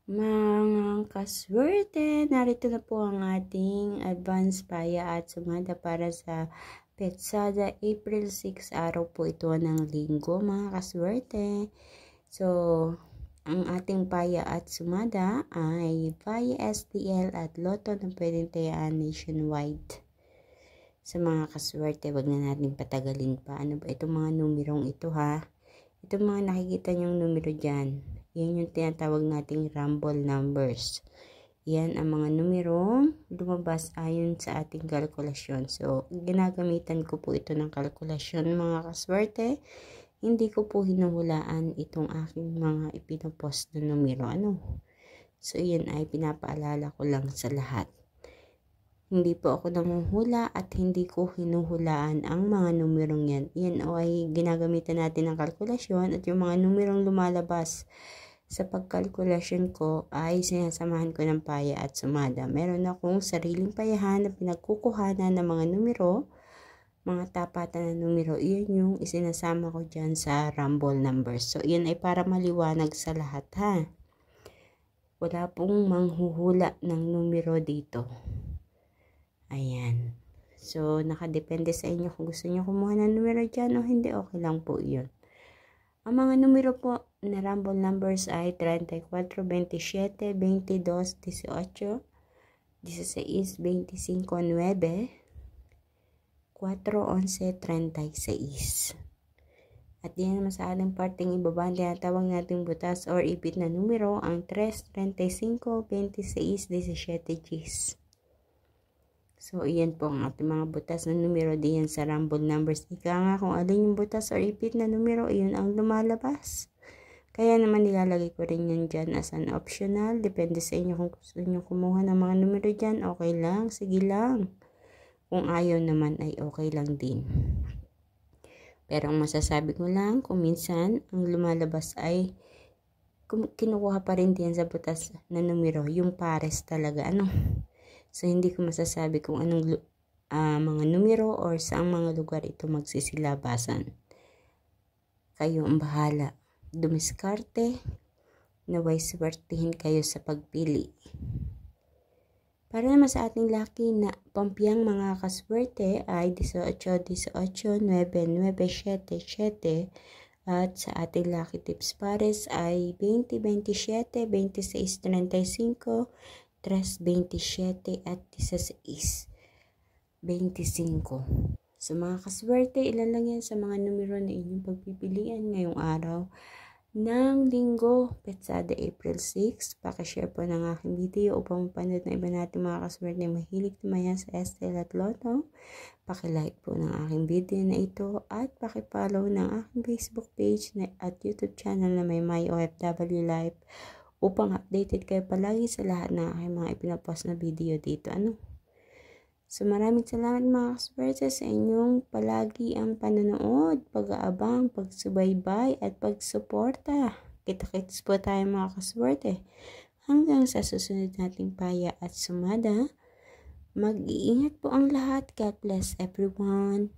Mga kaswerte, narito na po ang ating advance paya at sumada para sa Petsada April 6, araw po ito ng linggo mga kaswerte. So, ang ating paya at sumada ay via STL at Lotto na pwedeng tayaan nationwide. Sa mga kaswerte, wag na natin patagalin pa. Ano ba itong mga numerong ito ha? Itong mga nakikita niyong numero dyan, yan yung tinatawag nating rumble numbers. Yan ang mga numerong lumabas ayon sa ating kalkulasyon. So, ginagamitan ko po ito ng kalkulasyon mga kaswerte. Hindi ko po hinuhulaan itong aking mga ipinopost na numero. So, yan ay pinapaalala ko lang sa lahat. Hindi po ako nanguhula at hindi ko hinuhulaan ang mga numerong yan. Yan ay ginagamitan natin ng kalkulasyon at yung mga numerong lumalabas sa pagkalkulasyon ko ay sinasamahan ko ng paya at sumada. Meron akong sariling payahan na pinagkukuhanan ng mga numero, mga tapatan na numero. Iyan yung isinasama ko dyan sa rumble numbers. So, yan ay para maliwanag sa lahat ha. Wala pong manghuhula ng numero dito. Ayan. So, nakadepende sa inyo kung gusto nyo kumuha ng numero dyan o hindi. Okay lang po yun. Ang mga numero po na rumble numbers ay 34, 27, 22, 18, 16, 25, 9, 4, 11, 36. At yan naman sa ating parting ibaba, tinatawag nating butas or ipit na numero ang 3, 35, 26, 17, 10. So, iyan po ang ating mga butas na numero diyan sa rumble numbers. Ika nga kung alin yung butas or ipit na numero, iyon ang lumalabas. Kaya naman nilalagay ko rin yan dyan as an optional. Depende sa inyo kung gusto nyo kumuha ng mga numero dyan. Okay lang, sige lang. Kung ayaw naman ay okay lang din. Pero ang masasabi ko lang, kung minsan ang lumalabas ay kinukuha pa rin din sa butas na numero, yung pares talaga. So, hindi ko masasabi kung anong mga numero or saang mga lugar ito magsisilabasan. Kayo ang bahala. Dumiskarte, naway swertihin kayo sa pagpili. Para naman sa ating lucky na pampiyang mga kaswerte ay 18, 18, 9, 9, 7, 7. At sa ating lucky tips pares ay 20, 27, 26, 35, 3, 27 at 16, 25. So mga kaswerte, ilan lang yan sa mga numero na inyong pagpipilian ngayong araw ng linggo, Petsada April 6. Pakishare po ng aking video upang mapanood ng iba natin mga kaswerte na mahilig tumaya sa STL at Lotto. Pakilike po ng aking video na ito at pakipollow ng aking Facebook page at YouTube channel na may My OFW Life upang updated kayo palagi sa lahat ng aking mga ipinapost na video dito. So maraming salamat mga kaswerte sa inyong palagi ang panonood, pag-aabang, pagsubaybay at pagsuporta. Kita-kits po tayo mga kaswerte. Hanggang sa susunod nating paya at sumada. Mag-iingat po ang lahat. God bless everyone.